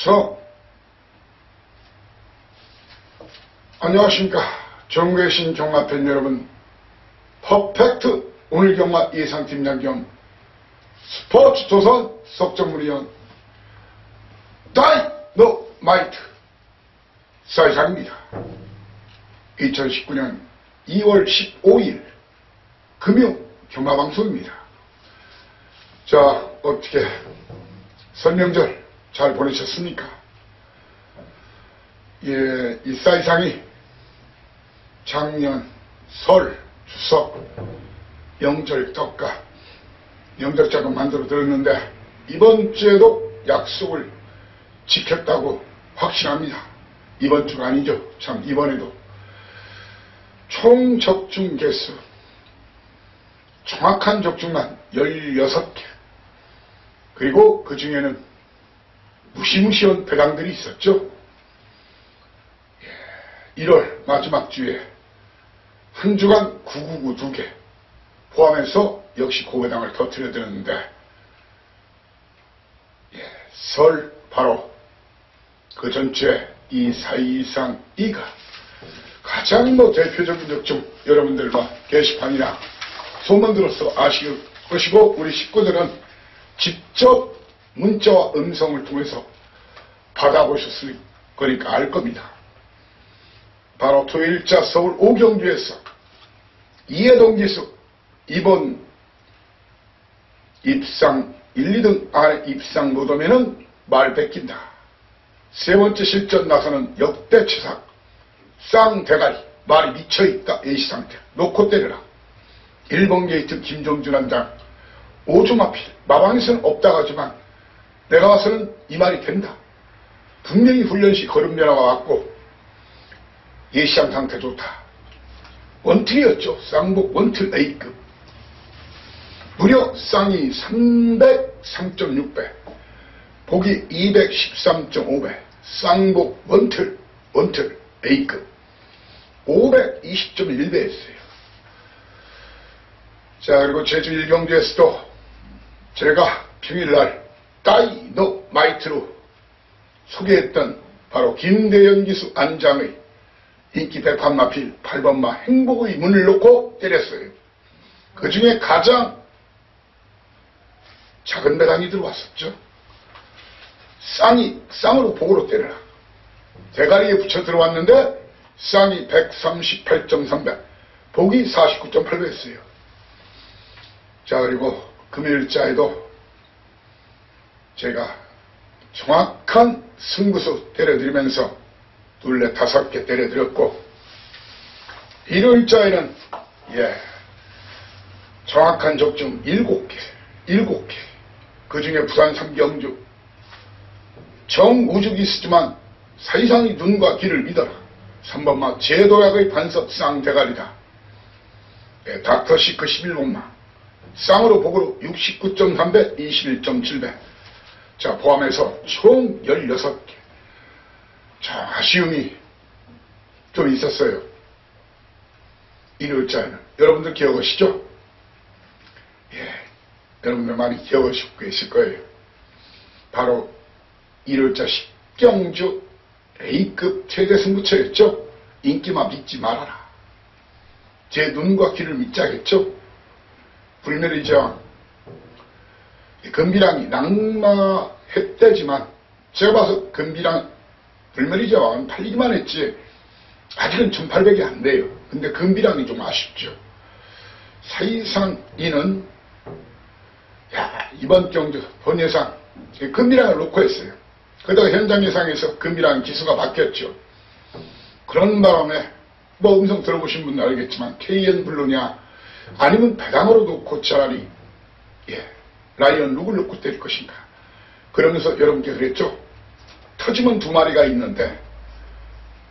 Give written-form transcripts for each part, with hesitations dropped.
주석. 안녕하십니까. 전국에 계신 경마팬 여러분, 퍼펙트 오늘 경마 예상팀장 겸 스포츠조선 석정무리원 다이너마이트 사이상입니다. 2019년 2월 15일 금요 경마방송입니다. 자, 어떻게 설명절 잘 보내셨습니까? 예, 이 사이상이 작년 설, 추석, 명절 떡가, 명절자금 만들어 들었는데 이번 주에도 약속을 지켰다고 확신합니다. 이번 주가 아니죠. 참 이번에도 총 적중 개수 정확한 적중만 16개, 그리고 그 중에는 무시무시한 배당들이 있었죠. 1월 마지막 주에 한 주간 999 2개 포함해서 역시 고배당을 터뜨려 드렸는데, 설 바로 그 전주에 이 사이상 2가 가장 대표적인 적중, 여러분들과 게시판이나 소문 들어서 아실 것이고, 우리 식구들은 직접 문자와 음성을 통해서 받아보셨을 거니까 알 겁니다. 바로 토일자 서울 오경주에서 이해동지수 이번 입상 1, 2등 안에 입상 못하면은 말 뺏긴다. 세 번째 실전 나서는 역대 최상 쌍대가리, 말이 미쳐있다. A상태 놓고 때려라. 1번 게이트 김종준 한장 오주마필 마방에서는 없다고 하지만 내가 와서는 이 말이 된다. 분명히 훈련시 걸음면허가 왔고 예시장 상태 좋다. 원틀이었죠. 쌍복 원틀 A급. 무려 쌍이 303.6배, 복이 213.5배, 쌍복 원틀 A급 520.1배였어요. 자, 그리고 제주 일경주에서도 제가 평일날 다이너마이트로 소개했던 바로 김대현 기수 안장의 인기 백판마필 8번마 행복의 문을 놓고 때렸어요. 그 중에 가장 작은 배당이 들어왔었죠. 쌍으로 복으로 때려라. 대가리에 붙여 들어왔는데 쌍이 138.3배, 복이 49.8배였어요. 자, 그리고 금요일자에도 제가 정확한 승부수 때려드리면서 둘레 5개 때려드렸고, 일요일자에는 정확한 적중 7개, 그 중에 부산 삼경주 정우죽이 있었지만 사이상이 눈과 귀를 믿어라. 3번마 제도약의 반석 쌍대가리다. 닥터시크 11번마 쌍으로 복으로 69.3배, 21.7배. 자, 포함해서 총 16개. 자, 아쉬움이 좀 있었어요. 일요일자에는. 여러분들 기억하시죠? 여러분들 많이 기억하시고 계실 거예요. 바로 일요일자 식경주 A급 최대 승부처였죠. 인기만 믿지 말아라. 제 눈과 귀를 믿자겠죠. 불멸의 제왕 금비랑이 낙마했대지만 제가 봐서 불멸의 제왕은 팔리기만 했지 아직은 1800이 안 돼요. 근데 금비랑이 좀 아쉽죠. 사이상 이는 이번 경주 본 예상 금비랑을 놓고 했어요. 그러다가 현장 예상에서 금비랑 기수가 바뀌었죠. 그런 바람에 음성 들어보신 분은 알겠지만 KN 블루냐 아니면 배당으로 놓고 차라리 라이언 룩을 놓고 때릴 것인가, 그러면서 여러분께 그랬죠. 터지면 2마리가 있는데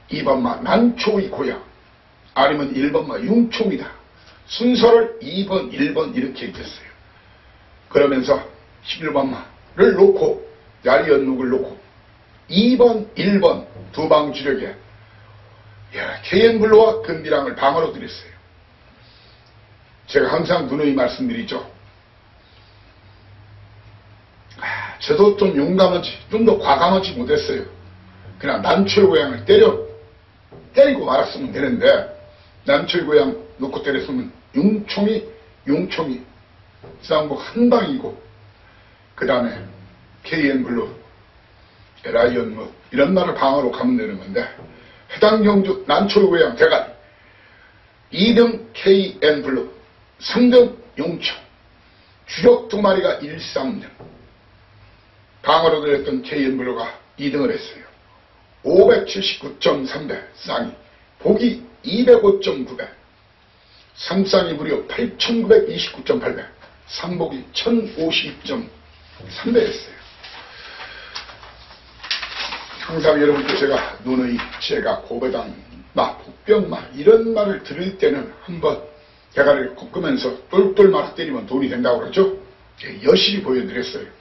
2번마 난초의 고향 아니면 1번마 융총이다. 순서를 2번 1번 이렇게 얘기했어요. 그러면서 11번마를 놓고 라이언 룩을 놓고 2번 1번 두 방 주력에 KN블루와 금비랑을 방어로 드렸어요. 제가 항상 누누이 말씀드리죠. 저도 좀 용감하지, 좀 더 과감하지 못했어요. 그냥 난초의 고향을 때리고 말았으면 되는데, 난초의 고향 놓고 때렸으면 용총이 쌍복 한 방이고, 그 다음에 KN블루, 라이언 뭐 이런 말을 방어로 가면 되는 건데, 해당 경주 난초의 고향 대가리 2등 KN블루, 3등 용총, 주력 2마리가 1, 3등. 방어로 들렸던 KN블루가 2등을 했어요. 579.3배 쌍이, 보기 205.9배, 3쌍이 무려 8,929.8배, 3보기 1,052.3배였어요. 항상 여러분께 제가 누누이 제가 고배당 복병마 이런 말을 들을 때는 한번 대가리를 꺾으면서 똘똘 말아 때리면 돈이 된다고 그러죠. 여실히 보여드렸어요.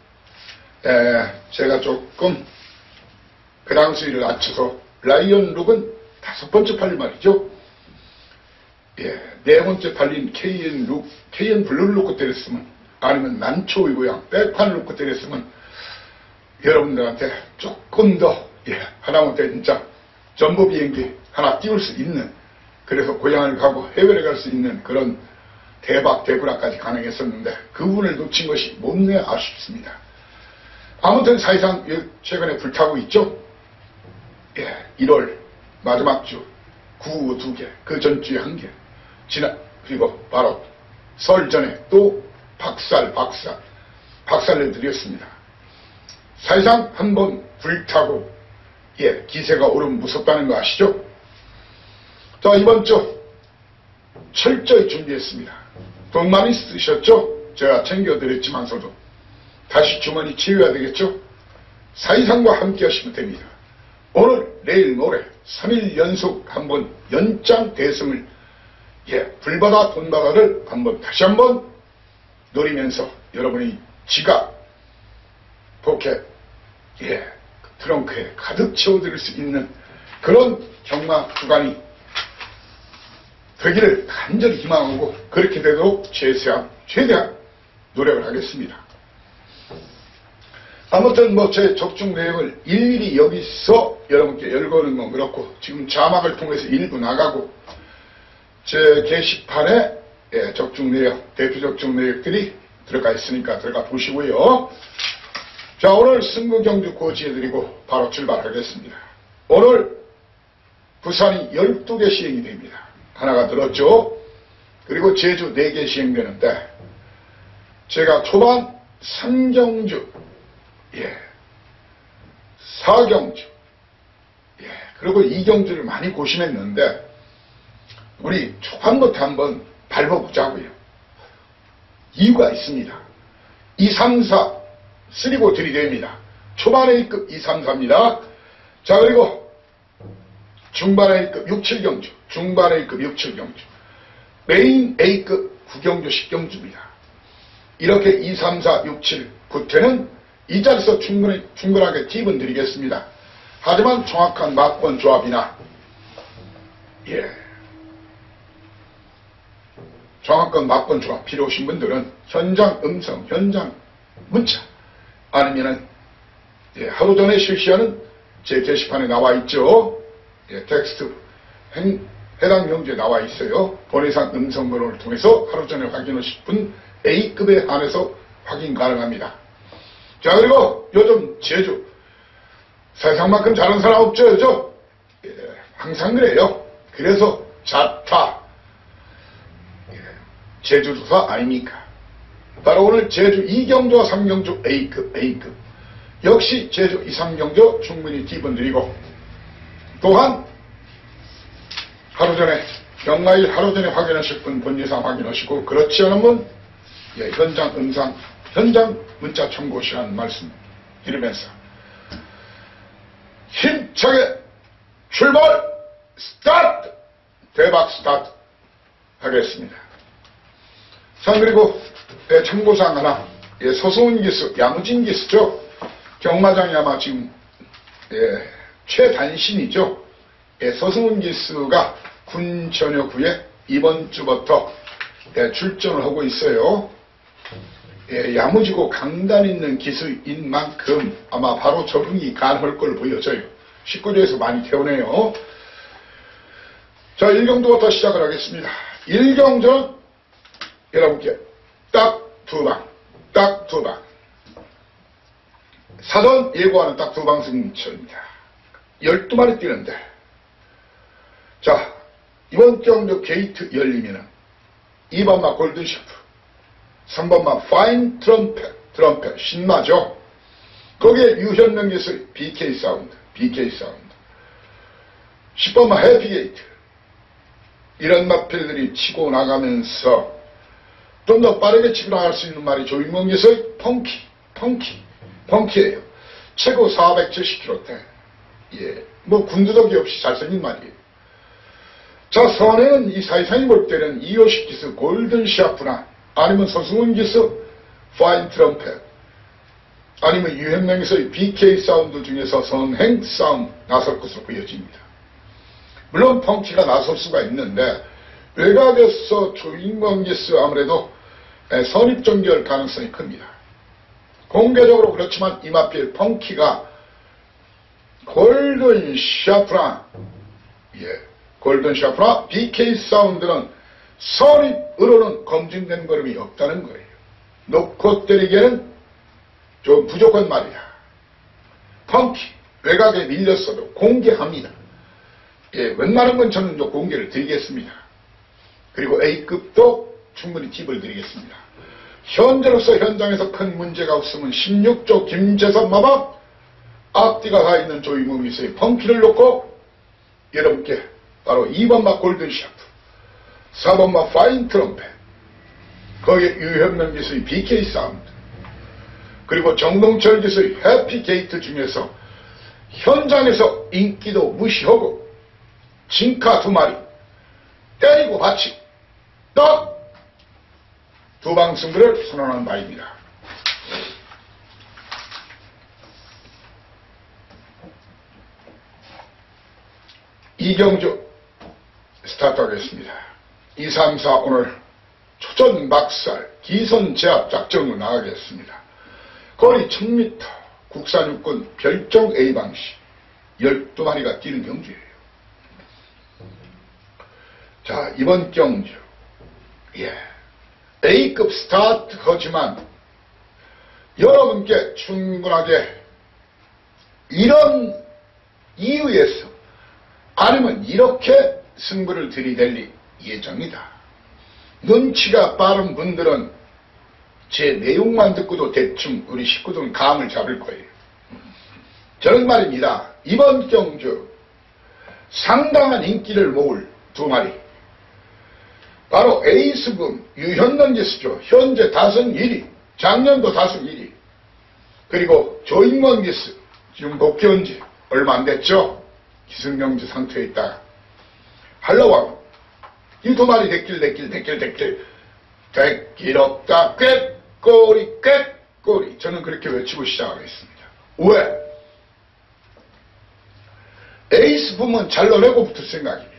제가 조금 배당 수위를 낮춰서 라이언 룩은 5번째 팔린 말이죠. 네 번째 팔린 KN 블루를 놓고 때렸으면, 아니면 난초의 고향 백판을 놓고 때렸으면 여러분들한테 조금 더 하다못해 진짜 전보 비행기 하나 띄울 수 있는, 그래서 고향을 가고 해외를 갈 수 있는 그런 대박 대구라까지 가능했었는데 그 부분을 놓친 것이 못내 아쉽습니다. 아무튼 사실상 최근에 불타고 있죠. 1월 마지막 주 9, 2개, 그 전주에 1개, 그리고 바로 설 전에 또 박살을 드렸습니다. 사실상 한번 불타고 기세가 오르면 무섭다는 거 아시죠? 자, 이번 주 철저히 준비했습니다. 돈 많이 쓰셨죠? 제가 챙겨드렸지만서도 다시 주머니 채워야 되겠죠? 사이상과 함께 하시면 됩니다. 오늘, 내일, 모레 3일 연속 한번 연장 대승을 불바다 돈바다를 다시 한번 노리면서 여러분이 지갑, 포켓, 트렁크에 가득 채워드릴 수 있는 그런 경마 구간이 되기를 간절히 희망하고, 그렇게 되도록 최대한 노력을 하겠습니다. 아무튼 제 적중 내용을 일일이 여기서 여러분께 열거는 건 그렇고, 지금 자막을 통해서 일부 나가고, 제 게시판에 적중 내용, 대표 적중 내역들이 들어가 있으니까 들어가 보시고요. 자, 오늘 승부 경주 고지해드리고 바로 출발하겠습니다. 오늘 부산이 12개 시행이 됩니다. 하나가 들었죠. 그리고 제주 4개 시행되는데, 제가 초반 3경주, 4경주, 그리고 2경주를 많이 고심했는데, 우리 초반부터 한번 밟아보자고요. 이유가 있습니다. 2, 3, 4, 쓰리고 들이댑니다. 초반 A급 2, 3, 4입니다. 자, 그리고 중반 A급 6, 7경주, 중반 A급 6, 7경주, 메인 A급 9경주, 10경주입니다. 이렇게 2, 3, 4, 6, 7, 9태는 이 자리에서 충분하게 팁은 드리겠습니다. 하지만 정확한 막번 조합이나 정확한 막번 조합 필요하신 분들은 현장 음성, 현장 문자, 아니면은 하루 전에 실시하는 제 게시판에 나와 있죠. 텍스트 해당 경주에 나와 있어요. 본해상 음성 번호를 통해서 하루 전에 확인하실 분 A급에 한해서 확인 가능합니다. 자, 그리고 요즘 제주 세상만큼 잘하는 사람 없죠, 요즘? 항상 그래요. 그래서 자타 제주도사 아닙니까? 바로 오늘 제주 2경주와 3경주 A급 역시 제주 2, 3경주 충분히 팁은 드리고, 또한 하루 전에 경마일 하루 전에 확인하실 분 본예상 확인하시고, 그렇지 않은 분 현장 음상, 현장 문자 청구시라는 말씀 드리면서 힘차게 출발 스타트! 대박 스타트 하겠습니다. 자, 그리고 참고사항 하나, 서승훈 기수, 야무진 기수죠. 경마장이 아마 지금 최단신이죠. 서승훈 기수가 군 전역 후에 이번 주부터 출전을 하고 있어요. 야무지고 강단 있는 기수인 만큼 아마 바로 적응이 가능할 걸로 보여져요. 19조에서 많이 태우네요. 자, 1경조부터 시작을 하겠습니다. 1경조는 여러분께 딱 두 방. 사전 예고하는 딱 두 방 승부처입니다. 12마리 뛰는데, 자, 이번 경주 게이트 열리면은 2번마 골든 셰프, 3번마 파인 트럼펫 신마죠. 거기에 유현명 기술 BK 사운드, 10번마 해피게이트, 이런 마필들이 치고 나가면서 좀 더 빠르게 치고 나갈 수 있는 말이 조인문 기술 펑키예요. 최고 470km대. 뭐 군두덕이 없이 잘생긴 말이에요. 자, 선행은 이 사이사이 볼 때는 이효식 기수 골든 샤프나 아니면 서승훈 기수 파인 트럼펫 아니면 유현명 기수의 BK 사운드 중에서 선행 사운드 나설 것으로 보여집니다. 물론 펑키가 나설 수가 있는데 외곽에서 조인권 기수 아무래도 선입전결 가능성이 큽니다. 공개적으로 그렇지만 이마필 펑키가 골든 샤프라 BK 사운드는 선입으로는 검증된 걸음이 없다는 거예요. 놓고 때리기에는 좀 부족한 말이야. 펑키 외곽에 밀렸어도 공개합니다. 웬만한 건 저는 공개를 드리겠습니다. 그리고 A급도 충분히 팁을 드리겠습니다. 현재로서 현장에서 큰 문제가 없으면 16조 김재선 마법 앞뒤가 가 있는 조이문 기수의 펑키를 놓고 여러분께 바로 2번마 골든 샤프, 4번마 파인 트럼펫, 거기에 유현명 기수의 BK 사운드, 그리고 정동철 기수의 해피 게이트 중에서 현장에서 인기도 무시하고 진카 2마리 때리고 받치 딱 두 방 승부를 선언한 바입니다. 이경주 스타트하겠습니다. 2, 3, 4 오늘 초전 막살 기선 제압 작전으로 나가겠습니다. 거리 1000m 국산 육군 별종 A 방식 12마리가 뛰는 경주예요. 자, 이번 경주 A급 스타트 하지만 여러분께 충분하게 이런 이유에서 아니면 이렇게 승부를 들이댈 예정이다. 눈치가 빠른 분들은 제 내용만 듣고도 대충 우리 식구들은 감을 잡을 거예요. 저는 말입니다. 이번 경주 상당한 인기를 모을 2마리 바로 에이스분 유현명 기수죠. 현재 다승 1위, 작년도 다승 1위. 그리고 조인권 기수 지금 복귀한 지 얼마 안 됐죠. 기승명주 상태에 있다가 한라왕 이 2마리 대길 없다 꾀꼬리 저는 그렇게 외치고 시작하겠습니다. 왜? 에이스 부문 잘라내고 붙을 생각입니다.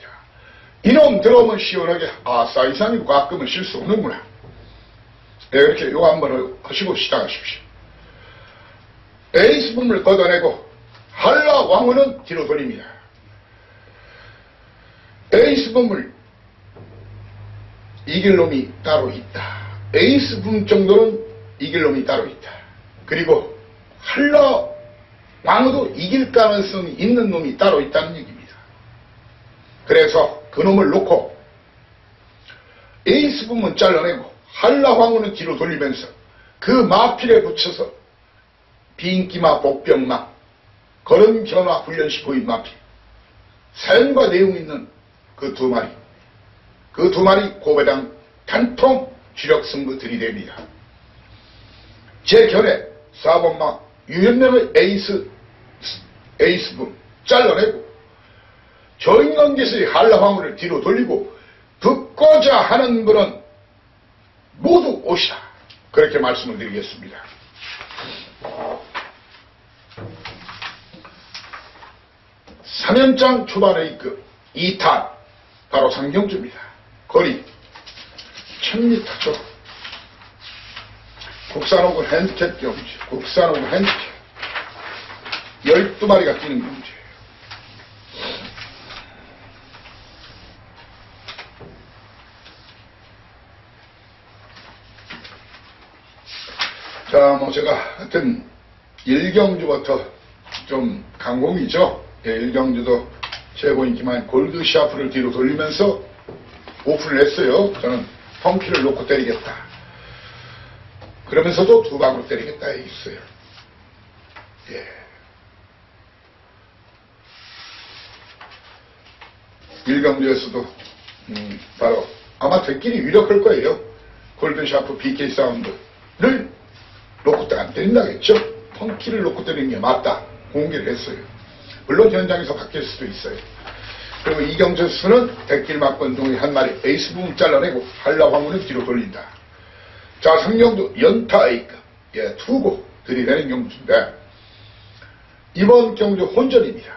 이놈 들어오면 시원하게 사이사이고 가끔은 실수 없는구나. 이렇게 요거 한번 하시고 시작하십시오. 에이스 부문을 걷어내고 한라 왕후는 뒤로 돌립니다. 에이스 부문을 이길 놈이 따로 있다. 에이스 부문 정도는 이길 놈이 따로 있다. 그리고 한라 왕후도 이길 가능성이 있는 놈이 따로 있다는 얘기입니다. 그래서 그놈을 놓고 에이스 부문 잘라내고 한라 왕후는 뒤로 돌리면서 그 마필에 붙여서 비인기마 복병마 걸음 변화 훈련시 보인 마필 사연과 내용 있는 그 2마리 그 2마리 고배당 단통 주력 승부 들이댑니다. 제 견해 4번마 유현명의 에이스 부문 잘라내고 조인권 기수의 한라 왕후를 뒤로 돌리고 붙고자 하는 분은 모두 오시라. 그렇게 말씀을 드리겠습니다. 삼연장 초반의 그 2탄 바로 상경주입니다. 거리 1000m죠. 국산호구 핸디캡 경주, 국산호구 핸디캡 12마리가 뛰는 경주예요. 자, 뭐 제가 하여튼 1경주부터 좀 강공이죠. 예, 1경주도 최고 인기만 골드 샤프를 뒤로 돌리면서 오픈을 했어요. 저는 펑키를 놓고 때리겠다. 그러면서도 두 방으로 때리겠다 했어요. 예. 1경주에서도 바로 아마 대끼리 위력할 거예요. 골든 샤프 BK 사운드를 놓고 안 때린다겠죠. 펑키를 놓고 때리는 게 맞다 공개를 했어요. 물론 현장에서 바뀔 수도 있어요. 그리고 이경주에서는 대끼리 맞건 동이 한 마리 에이스 부분 잘라내고 한라 황후는 뒤로 돌린다. 자, 상경도 연타 A급, 예, 투고 들이대는 경주인데 이번 경주 혼전입니다.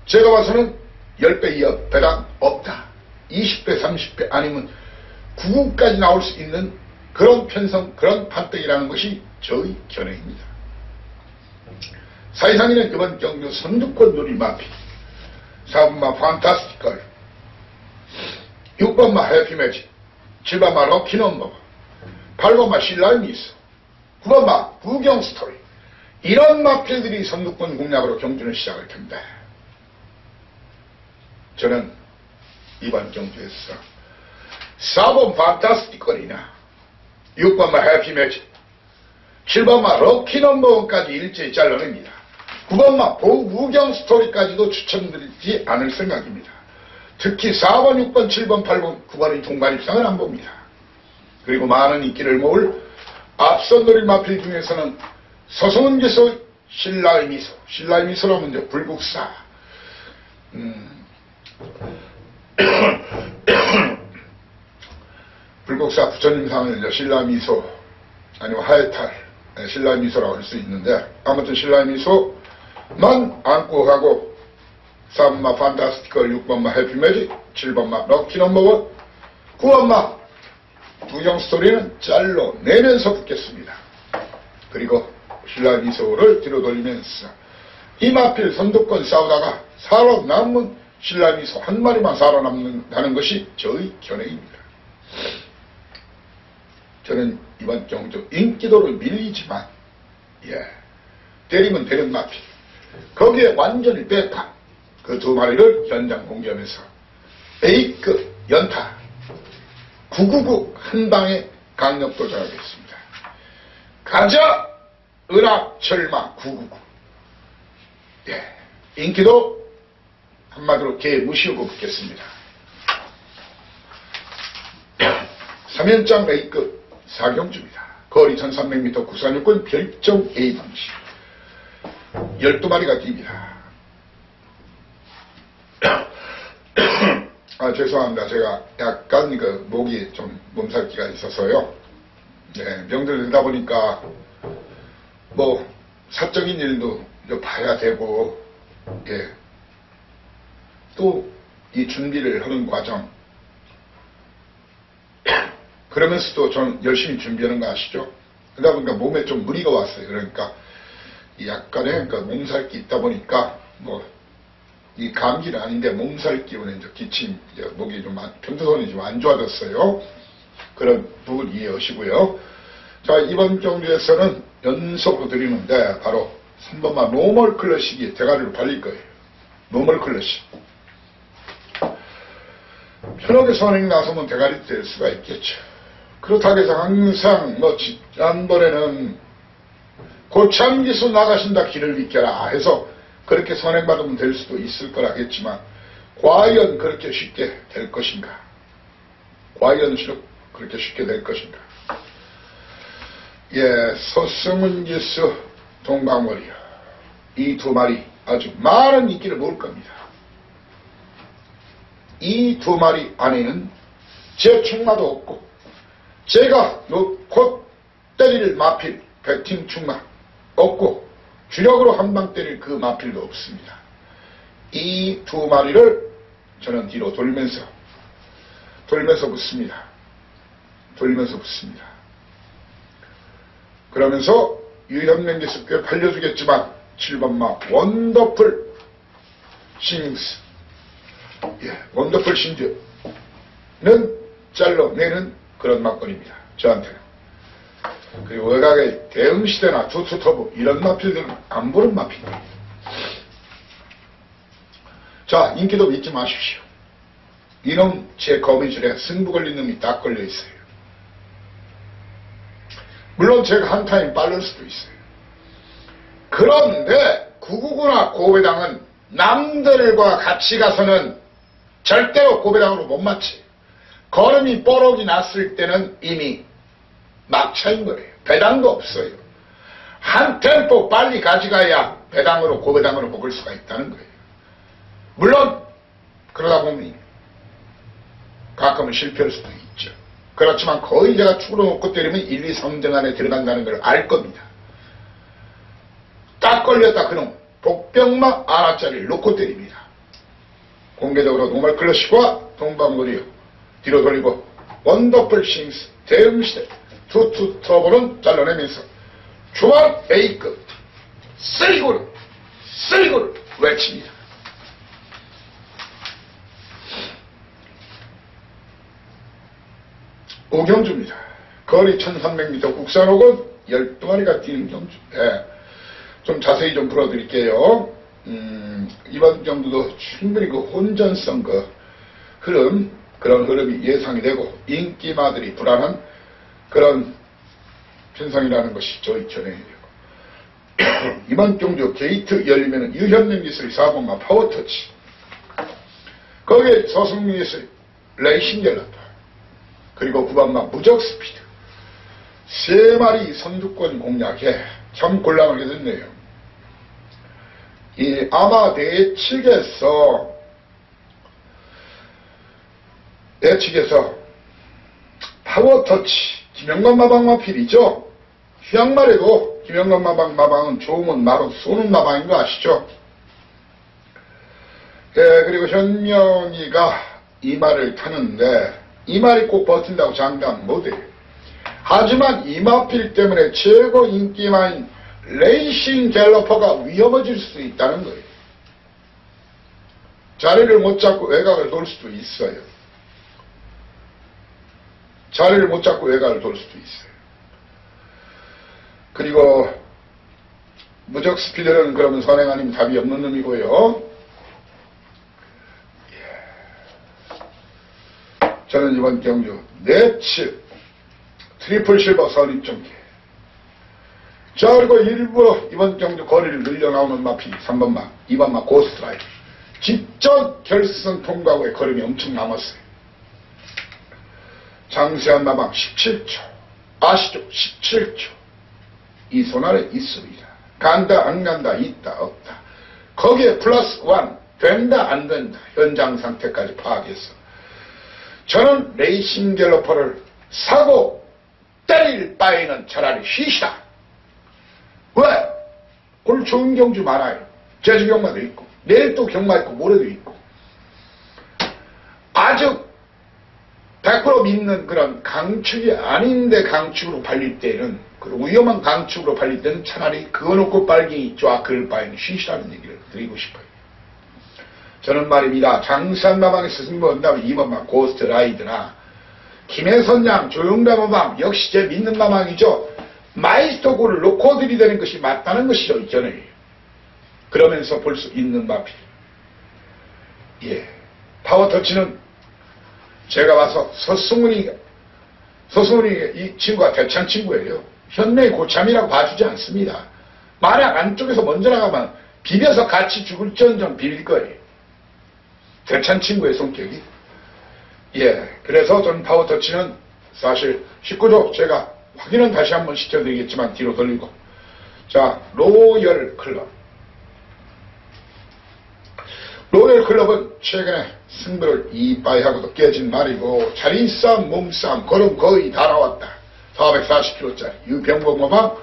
제가 봐서는 10배 이하 배당 없다. 20배 30배 아니면 9구까지 나올 수 있는 그런 편성, 그런 판때기라는 것이 저의 견해입니다. 사이상에는 이번 경주 선두권 놀이마피 4번마 판타스티컬 6번마 해피매직 7번마 럭키넘버 8번마 신라의 미소 9번마 부경스토리 이런 마필들이 선두권 공략으로 경주는 시작할 텐데 저는 이번 경주에서 4번 판타스티컬이나 6번마 해피매직 7번마 럭키넘버까지 일제히 잘라냅니다. 9번마 무경스토리까지도 추천드리지 않을 생각입니다. 특히 4번, 6번, 7번, 8번, 9번의 종반입상을 안 봅니다. 그리고 많은 인기를 모을 앞선 놀이 마필 중에서는 서성은기소 신라의 미소, 신라의 미소라면 이제 불국사, 불국사 부처님상을 이제 신라의 미소, 아니면 하회탈, 신라의 미소라고 할 수 있는데, 아무튼 신라의 미소만 안고 가고, 3번마 판타스티컬, 6번마 해피매직, 7번마 럭키넘버원, 9번마 부경스토리는 짤로 내면서 붙겠습니다. 그리고 신라의 미소를 뒤로 돌리면서 이 마필 선두권 싸우다가 살아남은 신라의 미소 한 마리만 살아남는다는 것이 저의 견해입니다. 저는 이번 경주 인기도를 밀리지만 때리면 되는 마필 거기에 완전히 뺐다. 그 두 마리를 현장 공개하면서 A급 연타 999 한방에 강력 도전하겠습니다. 가자 은하철마 999 인기도 한마디로 개 무시하고 붙겠습니다. 3연장 A급 4경주입니다. 거리 1300m 구산육군 별정 A방식 12마리가 뜁니다. 아, 죄송합니다. 제가 약간 목이 좀 몸살기가 있어서요. 명절 되다 보니까 뭐 사적인 일도 봐야 되고 또 이 준비를 하는 과정 그러면서도 저는 열심히 준비하는 거 아시죠? 그러다 보니까 몸에 좀 무리가 왔어요. 그러니까 약간의 몸살기 있다 보니까 이 감기는 아닌데 몸살 기운에 이제 기침, 목이 좀 편도선이 좀 안 좋아졌어요. 그런 부분 이해하시고요. 자, 이번 경주에서는 연속으로 드리는데 바로 3번마 노멀 클래식이 대가리로 발릴 거예요. 노멀 클래식. 편하게 선행 나서면 대가리 될 수가 있겠죠. 그렇다고 해서 항상 지난번에는 고참기수 나가신다 길을 비켜라 해서 그렇게 선행받으면 될 수도 있을 거라겠지만 과연 그렇게 쉽게 될 것인가? 과연 그렇게 쉽게 될 것인가? 서승은기수 동방머리요. 이 두 마리 아주 많은 인기를 모을 겁니다. 이 두 마리 안에는 제 충마도 없고 제가 곧 때릴 마필 배팅 충마 없고 주력으로 한방 때릴 그 마필도 없습니다. 이 두 마리를 저는 뒤로 돌면서 붙습니다. 돌면서 붙습니다. 그러면서 유현명 기수께 팔려주겠지만 7번마 원더풀 싱스, 원더풀 싱즈는 잘라내는 그런 막걸리입니다. 저한테는. 그리고 외곽의 대응시대나 투투터보 이런 마필들은 안 보는 마필입니다. 자, 인기도 믿지 마십시오. 이놈 제 거미줄에 승부 걸린 놈이 딱 걸려 있어요. 물론 제가 한 타임 빠를 수도 있어요. 그런데 999나 고배당은 남들과 같이 가서는 절대로 고배당으로 못 맞지. 걸음이 뽀록이 났을 때는 이미 막차인 거예요. 배당도 없어요. 한 템포 빨리 가져가야 배당으로 고배당으로 먹을 수가 있다는 거예요. 물론 그러다 보면 가끔은 실패할 수도 있죠. 그렇지만 거의 제가 축으로 놓고 때리면 1, 2, 3등 안에 들어간다는 걸 알 겁니다. 딱 걸렸다 그놈 복병마 아나짜리를 놓고 때립니다. 공개적으로 노멀 클래식과 동방거리요 뒤로 돌리고 원더풀 싱스 대응시대 투투 트러블은 잘라내면서 중앙 A급 쓰리골 외칩니다. 오경주입니다. 거리 1300m 국산옥은 12마리가 뛰는 경주. 좀 자세히 좀 풀어드릴게요. 이번 경주도 충분히 그 혼전성 흐름, 그런 흐름이 예상이 되고 인기마들이 불안한 그런 현상이라는 것이 저희 전해요. 이번 경주 게이트 열리면 유현명 기술이 4번마 파워터치, 거기에 서승민 기술이 레이싱 갤러퍼, 그리고 9번마 무적 스피드, 3마리 선두권 공략에 참 곤란하게 됐네요. 아마 예측에서 파워터치, 김영관 마방마필이죠. 휴양말에도 김영관 마방은 좋으면 마로 쏘는 마방인 거 아시죠? 그리고 현명이가 이 말을 타는데 이 말이 꼭 버틴다고 장담 못해요. 하지만 이 마필 때문에 최고 인기만인 레이싱 갤러퍼가 위험해질 수 있다는 거예요. 자리를 못 잡고 외곽을 돌 수도 있어요. 자리를 못 잡고 외곽을 돌 수도 있어요. 그리고 무적 스피드는 그러면 선행 아니면 답이 없는 놈이고요. 저는 이번 경주 네츠 트리플 실버 선입전개. 자, 그리고 일부러 이번 경주 거리를 늘려 나오는 마피 3번마 2번마 고스트라이브. 직전 결승 통과 후에 걸음이 엄청 남았어요. 장세한 마방 17초. 아시죠? 17초. 이 손 아래 있습니다. 간다 안 간다 있다 없다. 거기에 플러스 1 된다 안 된다 현장 상태까지 파악해서 저는 레이싱 갤러퍼를 사고 때릴 바에는 차라리 쉬시다. 왜? 오늘 좋은 경주 많아요. 제주 경마도 있고 내일 또 경마 있고 모레도 있고 아주 100% 믿는 그런 강축이 아닌데 강축으로 발릴 때는, 그 위험한 강축으로 발릴 때는 차라리 그거 놓고 빨갱이 쫙 그럴 바에는 쉬시라는 얘기를 드리고 싶어요. 저는 말입니다. 장산마방에서 승부한다면 2번마 고스트 라이드나 김혜선양 조용담마방 역시 제 믿는 마방이죠. 마이스터고를 놓고 들이대는 것이 맞다는 것이죠. 저는 그러면서 볼 수 있는 마필. 파워터치는 제가 봐서 서승훈이 이 친구가 대찬 친구예요. 현명이 고참이라고 봐주지 않습니다. 만약 안쪽에서 먼저 나가면 비벼서 같이 죽을지언정 비빌 거예요. 대찬 친구의 성격이. 그래서 저는 파워터치는 사실 19조 제가 확인은 다시 한번 시켜드리겠지만 뒤로 돌리고. 자, 로열 클럽. 로열 클럽은 최근에 승부를 이빠이하고도 깨진 말이고 자리싸움, 몸싸움, 걸음 거의 다 나왔다. 440kg짜리 유병범마방.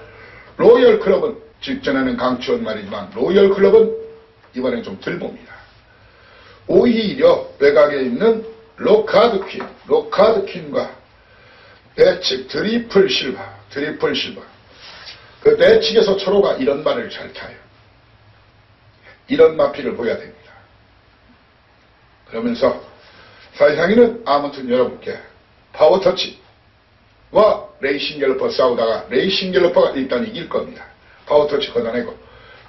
로열 클럽은 직전에는 강추한 말이지만 로열 클럽은 이번엔 좀 덜 봅니다. 오히려 외곽에 있는 로카드 퀸과 배측 트리플 실버 그 내측에서 초로가 이런 말을 잘 타요. 이런 마피를 보여야 됩니다. 그러면서 사회상의는 아무튼 여러분께 파워터치와 레이싱 갤러퍼 싸우다가 레이싱 갤러퍼가 일단 이길 겁니다. 파워터치 걷어내고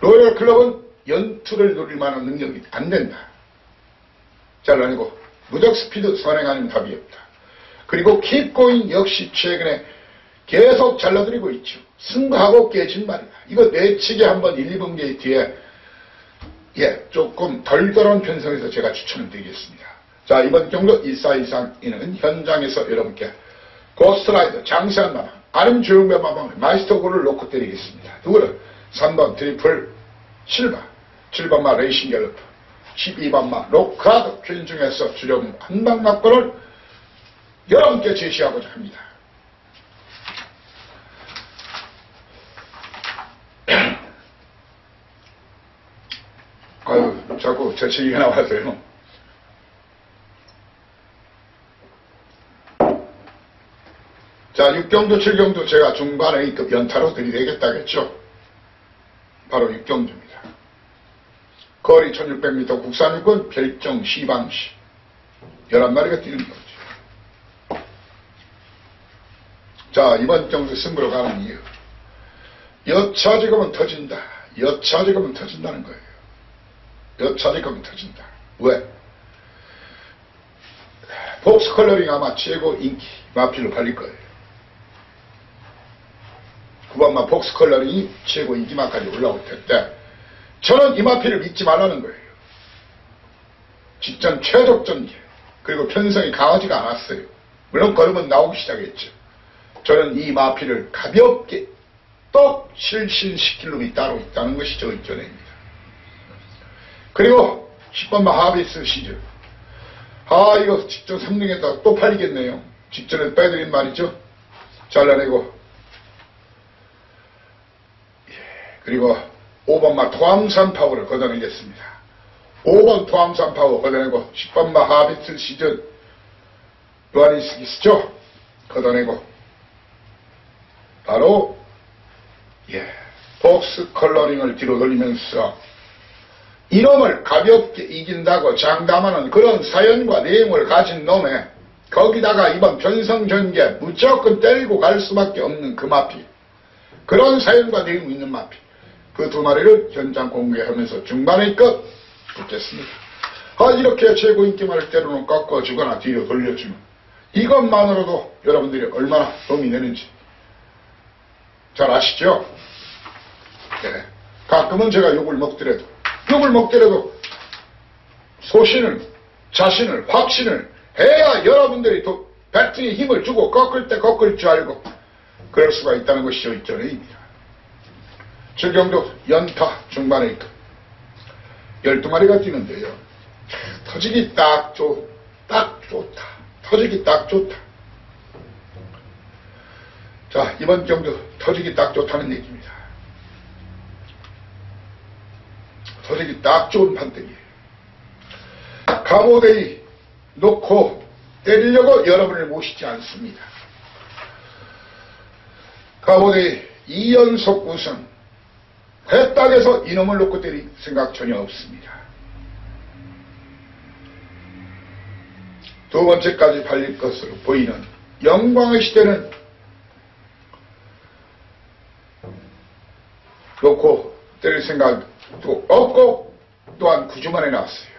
로열 클럽은 연투를 노릴 만한 능력이 안 된다. 잘라내고 무적 스피드 선행하는 답이 없다. 그리고 킵고인 역시 최근에 계속 잘라드리고 있죠. 승부하고 깨진 말이다. 이거 내측에 한번 1, 2분 게이트에 조금 덜덜한 편성에서 제가 추천을 드리겠습니다. 자, 이번 경도 1423이는 현장에서 여러분께 고스트라이더 장세한 마방, 아름 조용배 마방을 마이스터골을 놓고 때리겠습니다. 누구를? 3번 트리플 실바, 7번마 레이싱 갤러프, 12번마 로크하드 퀸 중에서 주력 한방 막고를 여러분께 제시하고자 합니다. 아유, 자꾸 재채기가 나와서요. 자, 6경도, 7경도 제가 중반 A급 연타로 들이대겠다겠죠. 바로 6경도입니다. 거리 1600m 국산 육군 별정 시방시 11마리가 뛰는 거죠. 자, 이번 경도 승부로 가는 이유. 여차지금은 터진다. 여차지금은 터진다는 거예요. 여차지금은 터진다. 왜? 복스 컬러링 아마 최고 인기 마필로 팔릴 거예요. 9번마 복스 컬러링이 최고 인기마까지 올라올 텐데 저는 이 마필을 믿지 말라는 거예요. 직전 최적전개 그리고 편성이 강하지가 않았어요. 물론 걸으면 나오기 시작했죠. 저는 이 마필을 가볍게 떡 실신시킬 놈이 따로 있다는 것이 저 의견입니다. 그리고 10번마 하비스 시즌. 이거 직전 3등에다가 또 팔리겠네요. 직전에 빼드린 말이죠. 잘라내고 그리고 5번마 토암산 파워를 걷어내겠습니다. 5번 토암산 파워 걷어내고 10번마 하비트 시즌 루아니스기스죠. 걷어내고 바로 복스 컬러링을 뒤로 돌리면서 이놈을 가볍게 이긴다고 장담하는 그런 사연과 내용을 가진 놈에 거기다가 이번 변성전개 무조건 때리고 갈 수밖에 없는 그 마피 그런 사연과 내용이 있는 마피 그 두 마리를 현장 공개하면서 중반의 것 붙겠습니다. 이렇게 최고 인기만을 때로는 꺾어주거나 뒤로 돌려주면 이것만으로도 여러분들이 얼마나 도움이 되는지 잘 아시죠? 네. 가끔은 제가 욕을 먹더라도 소신을 자신을 확신을 해야 여러분들이 또 배트에 힘을 주고 꺾을 때 꺾을 줄 알고 그럴 수가 있다는 것이 저입니다. 7경도 연타 중반에 있고 12마리가 뛰는데요. 터지기 딱 좋다. 터지기 딱 좋다. 자, 이번 경도 터지기 딱 좋다는 얘기입니다. 터지기 딱 좋은 판때기예요. 가모데이 놓고 때리려고 여러분을 모시지 않습니다. 가모데이 2연속 우승 회딱에서 이놈을 놓고 때릴 생각 전혀 없습니다. 두 번째까지 팔릴 것으로 보이는 영광의 시대는 놓고 때릴 생각도 없고 또한 9주 만에 나왔어요.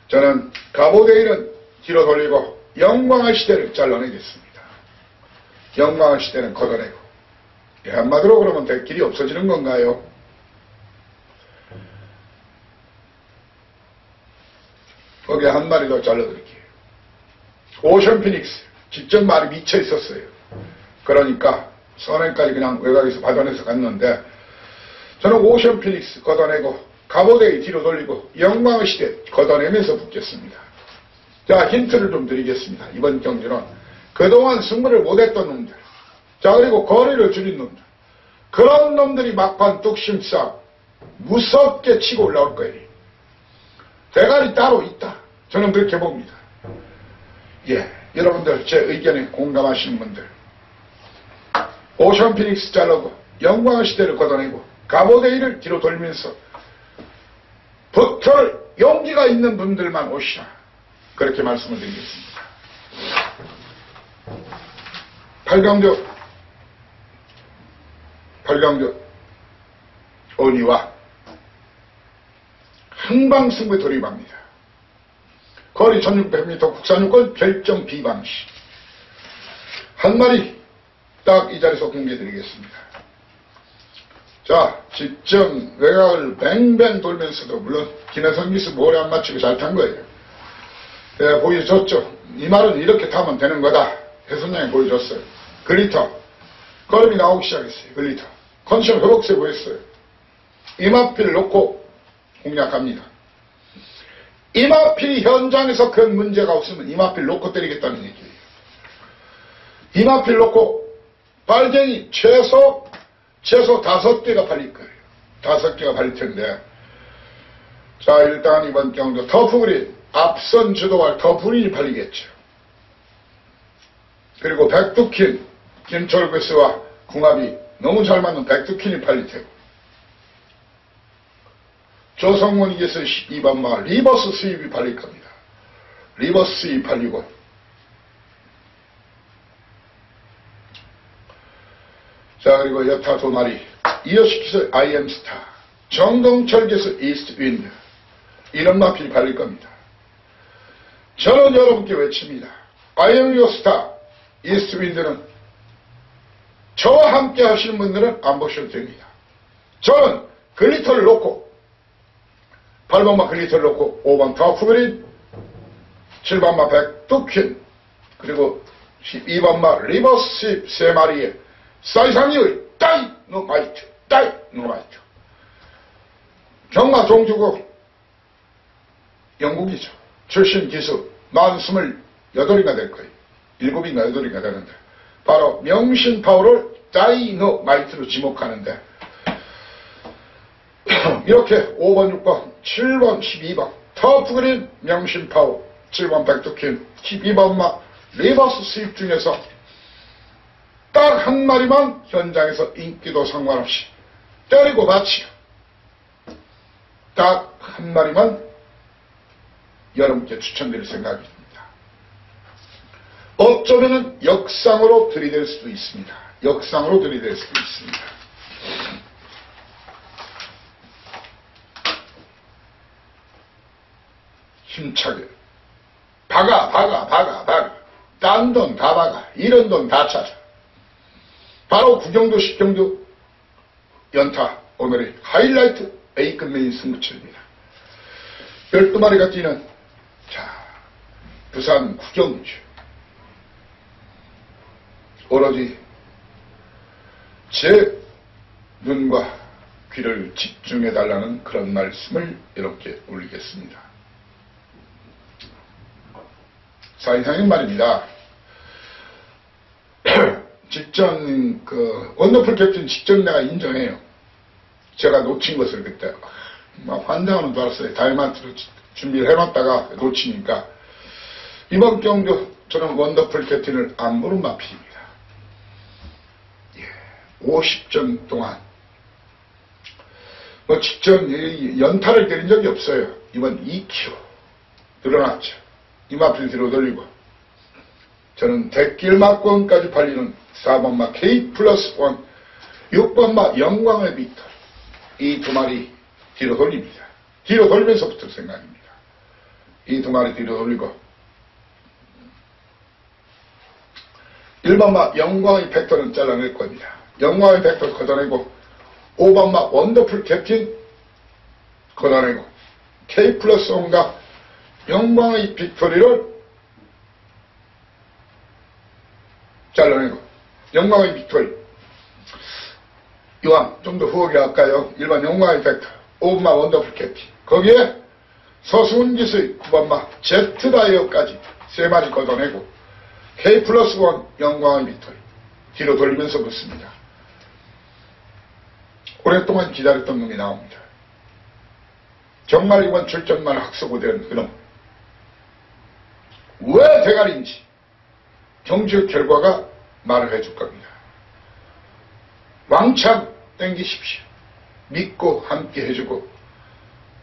저는 가보데이는 뒤로 돌리고 영광의 시대를 잘라내겠습니다. 영광의 시대는 걷어내고 한마디로 그러면 될 길이 없어지는 건가요? 거기에 한 마리 더 잘라드릴게요. 오션 피닉스 직접 말이 미쳐 있었어요. 그러니까 선행까지 그냥 외곽에서 받아내서 갔는데 저는 오션 피닉스 걷어내고 가보데이 뒤로 돌리고 영광의 시대 걷어내면서 붙겠습니다. 자, 힌트를 좀 드리겠습니다. 이번 경기는 그동안 승부를 못했던 놈들, 자, 그리고 거리를 줄인 놈들, 그런 놈들이 막판 뚝심싸움 무섭게 치고 올라올 거예요. 대가리 따로 있다. 저는 그렇게 봅니다. 여러분들 제 의견에 공감하시는 분들 오션 피닉스 잘라고 영광의 시대를 걷어내고 가보데이를 뒤로 돌면서 버터를 용기가 있는 분들만 오시라. 그렇게 말씀을 드리겠습니다. 팔강조 언니와 한방승부에 돌입합니다. 거리 1600m 국산유권 결정 비방시 한 마리 딱 이 자리에서 공개해드리겠습니다. 자, 직전 외곽을 뱅뱅 돌면서도 물론 김혜성 기수 모래 안 맞추고 잘 탄 거예요. 네, 보여줬죠. 이 말은 이렇게 타면 되는 거다. 해선장이 보여줬어요. 글리터 걸음이 나오기 시작했어요. 글리터 컨디션 회복세 보였어요. 이마필 놓고 공략합니다. 이마필이 현장에서 큰 문제가 없으면 이마필 놓고 때리겠다는 얘기예요. 이마필 놓고 발갱이 최소 5개가 팔릴 거예요. 5개가 팔릴 텐데, 자, 일단 이번 경도 터프그린 앞선 주도할 터프그린이 팔리겠죠. 그리고 백두킨 김철구스와 궁합이 너무 잘 맞는 백두킨이 팔릴 테고, 조성문이께서 12번마 리버스 수입이 팔릴 겁니다. 리버스 수입이 팔리고, 자, 그리고 여타 2마리 이어시키서 IM스타 정동철께서 이스트윈드 이런 마필이 팔릴 겁니다. 저는 여러분께 외칩니다. IM스타 이스트윈드는 저와 함께 하시는 분들은 안 보셔도 됩니다. 저는 글리터를 놓고 8번마 글리터를 놓고 5번 터프그린 7번마 백두킨 그리고 12번마 리버스 3마리에 사이상리의 다이노마이트 경마 종주국 영국이죠. 출신 기수 28이나 될 거예요. 7이나 8이나 되는데 바로 명신파워를 다이노마이트로 지목하는데 이렇게 5번, 6번, 7번, 12번 터프그린 명신파워 7번 백두킨 12번마 리버스 수입 중에서 딱 한 마리만 현장에서 인기도 상관없이 때리고 마치요. 딱 한 마리만 여러분께 추천드릴 생각입니다. 어쩌면 역상으로 들이댈 수도 있습니다. 역상으로 들이댈 수도 있습니다. 힘차게 박아 딴 돈 다 박아 이런 돈 다 찾아. 바로 9경도 10경도 연타 오늘의 하이라이트 A급 메인 승부처입니다. 12마리가 뛰는 자 부산 9경주 오로지 제 눈과 귀를 집중해달라는 그런 말씀을 이렇게 올리겠습니다. 사인상인 말입니다. 직전 원더풀 캡틴 직전 내가 인정해요. 제가 놓친 것을 그때 막 환장하는 줄 알았어요. 다이아몬드로 준비를 해놨다가 놓치니까 이번 경도 저는 원더풀 캡틴을 안 보는 마필입니다. 50전 동안 직전 연타를 때린 적이 없어요. 이번 2kg 늘어났죠. 이 마필 뒤로 돌리고 저는 대길마권까지 팔리는 4번마 K+1 6번마 영광의 빅터 이 2마리 뒤로 돌립니다. 뒤로 돌면서부터 생각입니다. 이 2마리 뒤로 돌리고 1번마 영광의 팩터는 잘라낼 겁니다. 영광의 팩터 걷어내고 5번마 원더풀 캡틴 걷어내고 K+1과 영광의 빅토리를 잘라내고 영광의 빅토리 이왕 좀 더 후하게 할까요? 1번 영광의 팩터 5번마 원더풀 캡틴 거기에 서승훈 기수의 9번마 제트다이어까지 3마리 걷어내고 K+1 영광의 빅토리 뒤로 돌리면서 붙습니다. 오랫동안 기다렸던 놈이 나옵니다. 정말 이번 출전만 학수고대한 그놈 왜 대가리인지 경주 결과가 말을 해줄 겁니다. 왕창 땡기십시오. 믿고 함께 해주고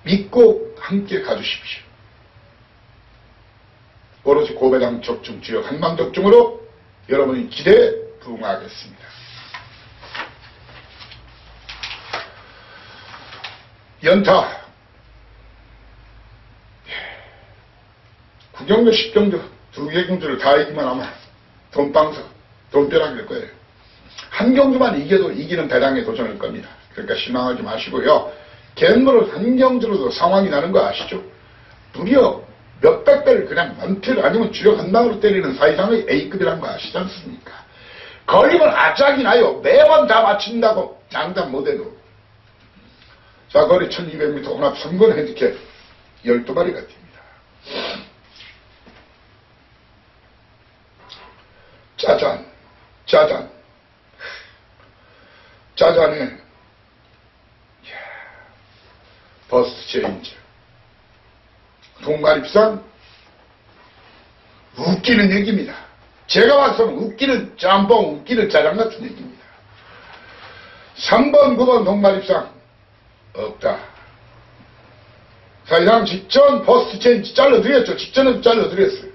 믿고 함께 가주십시오. 오로지 고배당 적중 주역 한방 적중으로 여러분이 기대에 부응하겠습니다. 연타 구경도 10경도 2개 경주를 다 이기면 아마 돈방석 돈벼락이 될 거예요. 한 경주만 이겨도 이기는 배당에 도전할 겁니다. 그러니까 실망하지 마시고요. 갬블을 한 경주로도 상황이 나는 거 아시죠? 무려 몇백 배를 그냥 만필 아니면 주력 한 방으로 때리는 사이상의 A급이라는 거 아시지 않습니까? 걸리면 아짝이 나요. 매번 다 맞춘다고 장담 못해도. 자, 거리 1200m 혼합 3번 핸디캡 12마리가 뜁니다. 짜잔, 짜잔, 짜잔해. 버스트 체인지. 동가립상 웃기는 얘기입니다. 제가 봐서는 웃기는 짬뽕, 웃기는 짜장 같은 얘기입니다. 3번, 9번 동가립상 없다. 사실상 직전 버스트 체인지 잘라드렸죠. 직전에도 잘라드렸어요.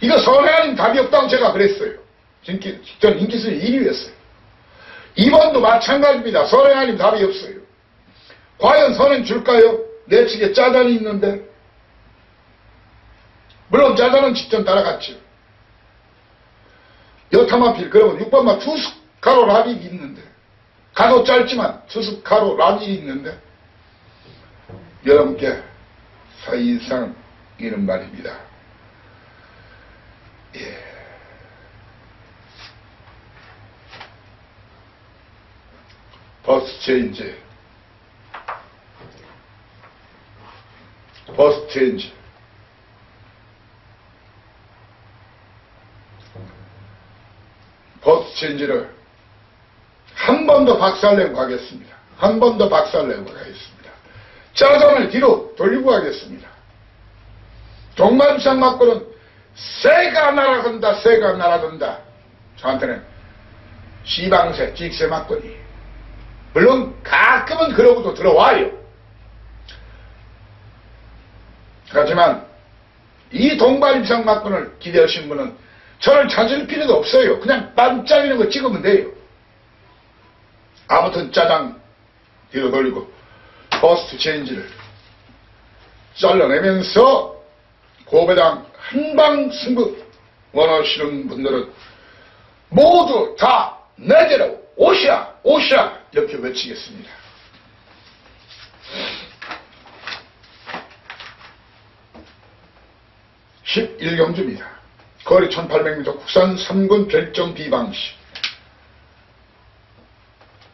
이거 선행하는 답이 없다고 제가 그랬어요. 직전 인기순위 1위였어요. 2번도 마찬가지입니다. 선행하는 답이 없어요. 과연 선행 줄까요? 내 측에 짜잔이 있는데. 물론 짜잔은 직전 따라갔죠. 여타마필 그러면 6번마 투스카로 라빅이 있는데 가도 짧지만 투스카로 라빅이 있는데 여러분께 사실상 이런 말입니다. 예. 버스 체인지 버스 체인지 버스 체인지를 한 번 더 박살내고 가겠습니다. 한 번 더 박살내고 가겠습니다. 짜잔을 뒤로 돌리고 가겠습니다. 종말비상 맞고는 새가 날아간다, 새가 날아간다. 저한테는 시방새, 찍새 맞거니. 물론 가끔은 그러고도 들어와요. 하지만 이 동발임상 맞건을 기대하신 분은 저를 찾을 필요도 없어요. 그냥 반짝이는 거 찍으면 돼요. 아무튼 짜장 뒤로 돌리고 버스트 체인지를 잘라내면서 고배당 한방 승부 원하시는 분들은 모두 다 내게로 오샤 오샤 이렇게 외치겠습니다. (11경주입니다) 거리 1800m 국산 3군 결정 비방식.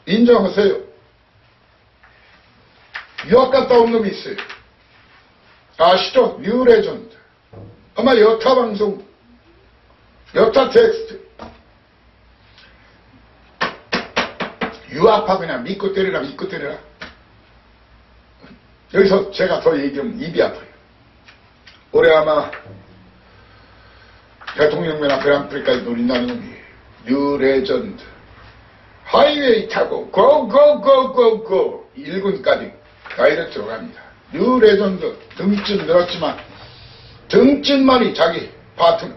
인정하세요. 유학 갔다 온 놈이 있어요. 아시죠? 뉴레전드. 아마 여타 방송, 여타 텍스트. 유학파 그냥 믿고 때리라, 믿고 때리라. 여기서 제가 더 얘기하면 입이 아파요. 올해 아마 대통령매나 그랑프리까지 노린다는 놈이 뉴레전드. 하이웨이 타고 고고고고고 1군까지 다이렉트로 갑니다. 뉴레전드 등진 늘었지만 등진만이 자기 파트너.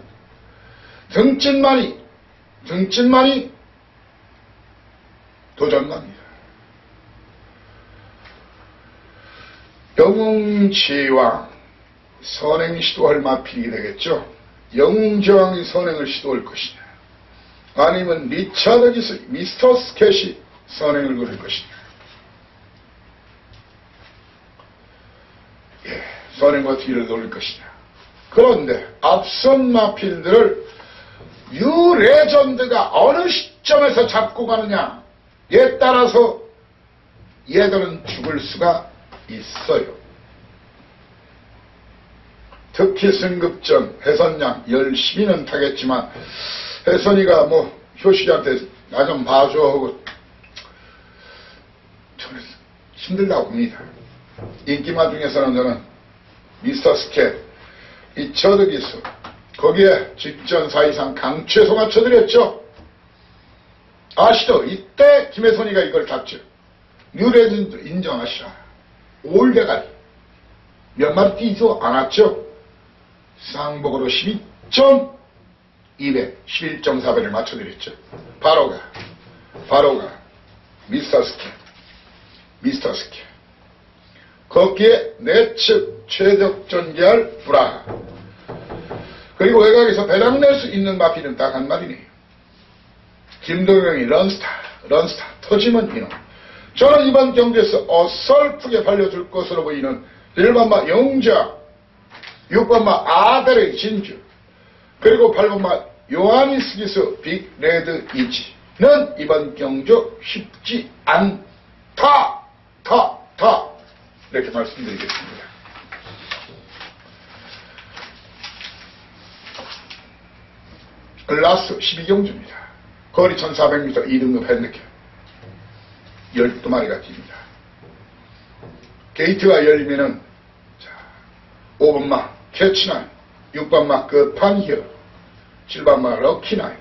등진만이 도전갑니다. 영웅지왕 선행 시도할 마필이 되겠죠. 영웅지왕이 선행을 시도할 것이냐, 아니면 리차드 기스 미스터 스캣이 선행을 그릴 것이냐. 예, 선행과 뒤를 돌릴 것이냐. 그런데 앞선 마필들을 뉴레전드가 어느 시점에서 잡고 가느냐에 따라서 얘들은 죽을 수가 있어요. 특히 승급전 혜선양 열심히는 타겠지만 혜선이가 뭐 효식이한테 나 좀 봐줘 하고 저는 힘들다고 봅니다. 인기마 중에서는 저는 미스터 스캣, 리처드 기스, 거기에 직전 사이상 강최소가 쳐드렸죠. 아시죠? 이때 김혜선이가 이걸 탔죠. 뉴레전드 인정하시라. 올대가리. 몇 마리 뛰지도 않았죠. 쌍복으로 12.2배, 11.4배를 맞춰드렸죠. 바로가 미스터 스킬. 거기에 내측 최적전 계열 브라하. 그리고 외곽에서 배당 낼 수 있는 마필은 딱 한 마리네요. 김동영이 런스타, 터지면 이놈. 저는 이번 경기에서 어설프게 팔려줄 것으로 보이는 1번마 영자, 6번마 아델의 진주, 그리고 8번마 요하니스기스 빅레드 이지는 이번 경주 쉽지 않다. 이렇게 말씀드리겠습니다. 라스 12경주입니다. 거리 1400m 2등급 핸드캡 12마리가 깁니다. 게이트가 열리면은 5번마 캐치나인, 6번마 끝판히어, 7번마 럭키나인,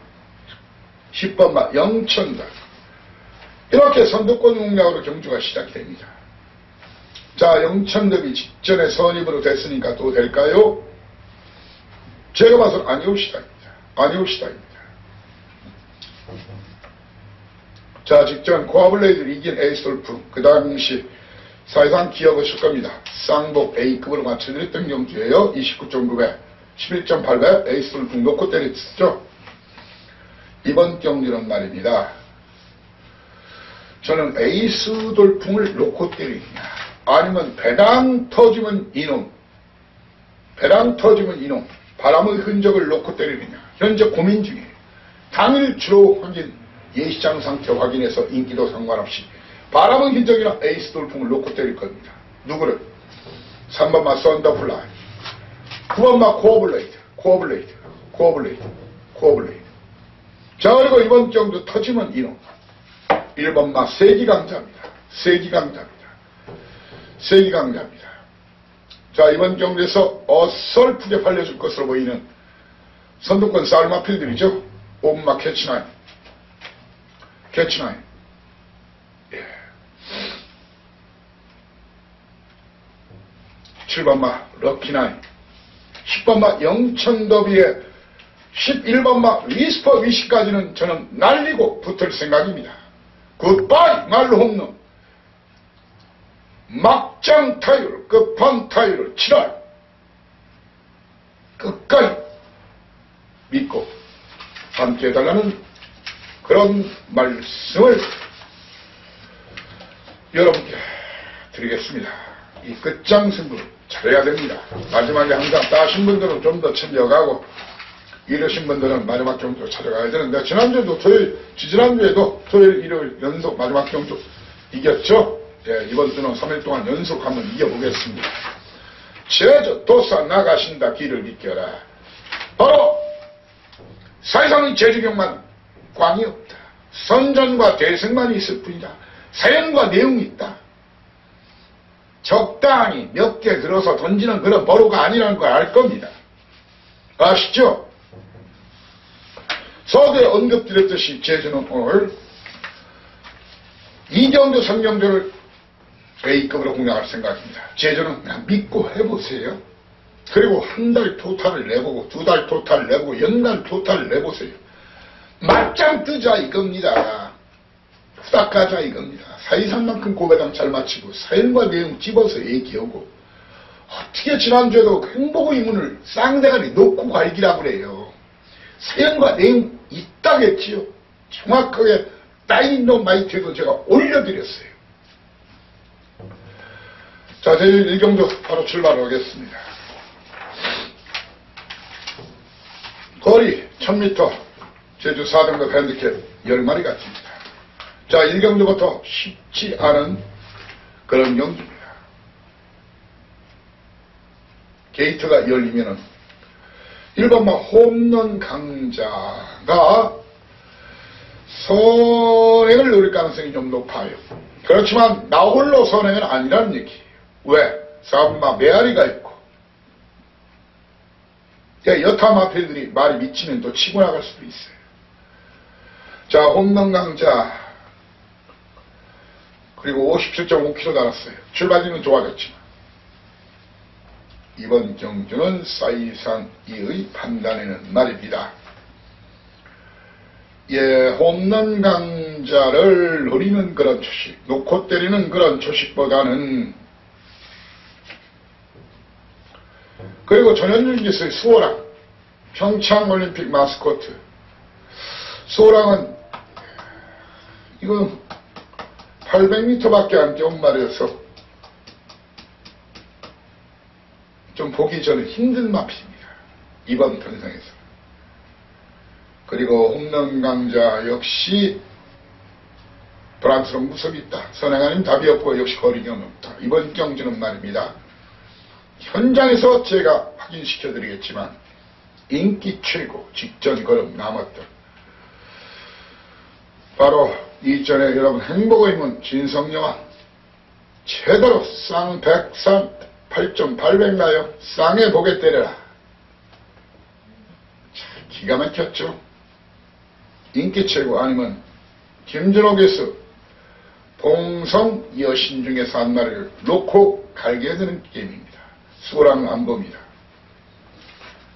10번마 영천달, 이렇게 선두권 공략으로 경주가 시작이 됩니다. 자, 영천급이 직전에 선입으로 됐으니까 또 될까요? 제가 봐서는 아니오시다입니다. 자, 직전 코아블레이드를 이긴 에이스돌프, 그 당시 사실상 기억하실 겁니다. 쌍복 A급으로 맞춰드렸던 경주예요. 29.9배, 11.8배 에이스돌프 놓고 때렸죠. 이번 경기는 말입니다. 저는 에이스 돌풍을 놓고 때리느냐, 아니면 배당 터지면 이놈, 바람의 흔적을 놓고 때리느냐, 현재 고민 중이에요. 당일 주로 확인, 예시장 상태 확인해서 인기도 상관없이 바람의 흔적이나 에이스 돌풍을 놓고 때릴 겁니다. 누구를? 3번마 썬더플라이, 9번마 코어블레이드. 자, 그리고 이번 경주 터지면 이놈. 1번마 세기강자입니다. 자, 이번 경주에서 어설프게 팔려줄 것으로 보이는 선두권 쌀마필들이죠. 5번마 캐치나인. 예. 7번마 럭키나인, 10번마 영천더비에 11번마 위스퍼 위시까지는 저는 날리고 붙을 생각입니다. 굿바이 말로 홈런, 막장 타율, 끝판 타율을 7할 끝까지 믿고 함께 해달라는 그런 말씀을 여러분께 드리겠습니다. 이 끝장 승부를 잘해야 됩니다. 마지막에 항상 따신 분들은 좀 더 챙겨가고 이러신 분들은 마지막 경주 찾아가야 되는데, 지난주에도 지지난주에도 토요일, 일요일 연속 마지막 경주 이겼죠? 예, 이번 주는 3일 동안 연속 한번 이겨보겠습니다. 제주 도사 나가신다 길을 비켜라. 바로 사회상의 제주경만 꽝이 없다. 선전과 대승만 있을 뿐이다. 사연과 내용이 있다. 적당히 몇 개 들어서 던지는 그런 버로가 아니라는 걸 알 겁니다. 아시죠? 서두에 언급드렸듯이 제주는 오늘 2경주, 3경주를 A급으로 공략할 생각입니다. 제주는 그냥 믿고 해보세요. 그리고 한 달 토탈을 내보고, 2달 토탈을 내보고, 연간 토탈을 내보세요. 맞짱 뜨자 이겁니다. 후닥하자 이겁니다. 사이상만큼 고배당 잘 맞추고 사연과 내용 집어서 얘기하고, 어떻게 지난주에도 행복의 의문을 쌍대가리 놓고 갈기라고 그래요. 사연과 내용 있다겠지요. 정확하게 다이너마이트에도 제가 올려드렸어요. 자, 제1경주 바로 출발하겠습니다. 거리 1000m 제주 4등급 핸드캡 10마리가 찝니다. 자, 1경주부터 쉽지 않은 그런 경주입니다. 게이트가 열리면은 1번마 홈런 강자가 선행을 노릴 가능성이 좀 높아요. 그렇지만 나홀로 선행은 아니라는 얘기예요. 왜? 4번마 메아리가 있고, 여타 마필들이 말이 미치면 또 치고 나갈 수도 있어요. 자, 홈런 강자. 그리고 57.5km 달았어요. 출발진은 좋아졌지만. 이번 경주는 사이상이의 판단에는 말입니다. 예, 홈런 강자를 노리는 그런 초식, 놓고 때리는 그런 초식보다는, 그리고 전현준기수의 수호랑, 평창올림픽 마스코트. 수호랑은 이건 800m밖에 안 뛰온 말이어서 좀 보기 전에 힘든 마필입니다. 이번 편성에서. 그리고 홈런 강자 역시 불안스러운 구석이 있다. 선행 아닌 답이 없고 역시 거리경은 없다. 이번 경주는 말입니다. 현장에서 제가 확인시켜 드리겠지만 인기 최고 직전 걸음 남았던 바로 이전에 여러분 행복의 문 진성여왕 제대로 쌍 108.800 나요. 쌍에 보게 때려라. 기가 막혔죠. 인기 최고 아니면 김준호 봉성 여신 중에서 한 마리를 놓고 갈게 되는 게임입니다. 수호랑 안 봅니다.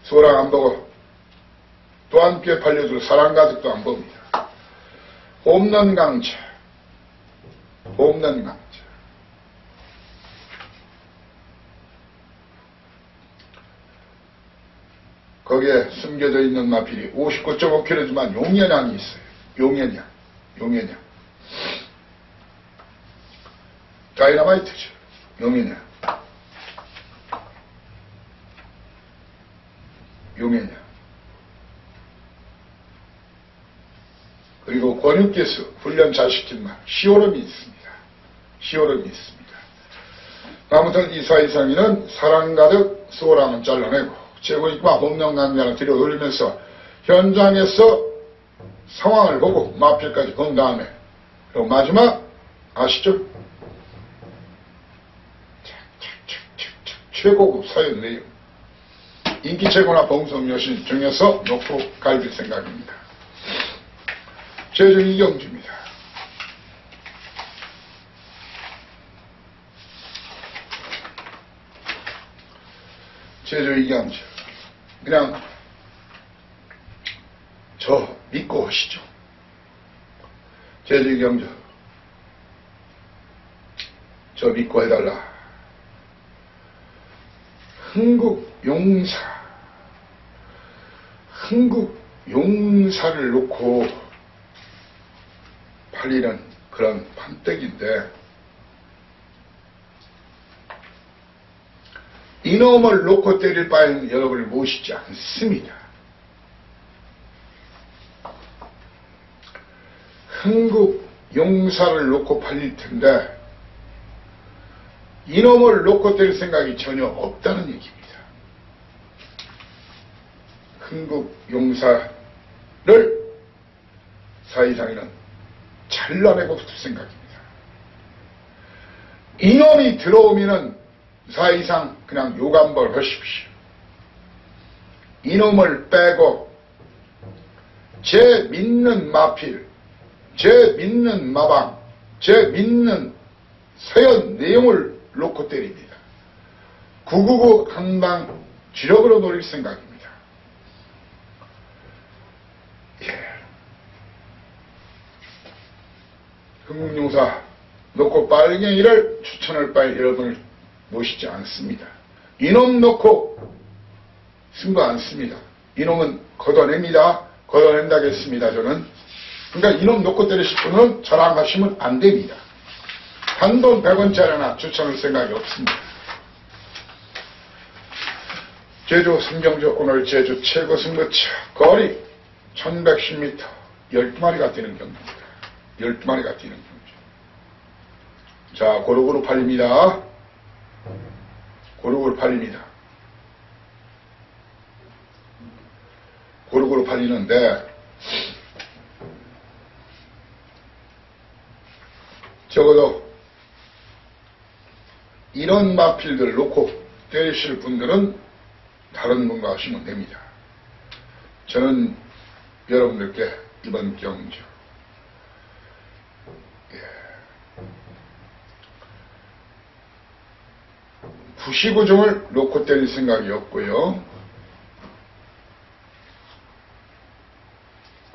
수호랑 안 보고 또 함께 팔려줄 사랑 가득도 안 봅니다. 홈런 강자. 홈런 강자. 거기에 숨겨져 있는 마필이 59.5kg지만 용연양이 있어요. 용연양. 다이너마이트죠. 용연양. 그리고 권육기수 훈련 잘 시킨 말 시오름이 있습니다. 아무튼 이사이상이는 사랑 가득 수호랑은 잘라내고 제고익과 홈런 강자를 들여 올리면서 현장에서 상황을 보고 마필까지 본 다음에 그리고 마지막 아시죠? 최고급 사연 내용 인기 최고나 봉성 여신 중에서 놓고 갈길 생각입니다. 제주 이경주입니다. 제주 이경주 그냥 저 믿고 오시죠. 제주 이경주 저 믿고 해달라. 흥국 용사를 놓고 팔리는 그런 판때기인데 이놈을 놓고 때릴 바에는 여러분을 모시지 않습니다. 흥국 용사를 놓고 팔릴 텐데 이놈을 놓고 때릴 생각이 전혀 없다는 얘기입니다. 흥국 용사를 사이상에는 잘라내고 붙을 생각입니다. 이놈이 들어오면은 사이상 그냥 욕 한번 하십시오. 이놈을 빼고 제 믿는 마필, 제 믿는 마방, 제 믿는 서연 내용을 놓고 때립니다. 999 한방 주력으로 노릴 생각입니다. 흥국용사 놓고 빨갱이를 추천할 바에 여러분을 모시지 않습니다. 이놈 놓고 승부 안 씁니다. 이놈은 걷어냅니다. 걷어낸다겠습니다. 저는. 그러니까 이놈 놓고 때리실 분은 저랑 하시면 안 됩니다. 단돈 100원짜리 하나 추천할 생각이 없습니다. 제주 승경주 오늘 제주 최고 승부처 거리 1110m 12마리가 뛰는 경기입니다. 12마리가 뛰는 경기. 자, 고루고루 팔립니다. 고루고루 팔립니다. 고루고루 팔리는데 적어도 이런 마필들을 놓고 때리실 분들은 다른 분과 하시면 됩니다. 저는 여러분들께 이번 경주 부시구종을 놓고 때릴 생각이 없고요.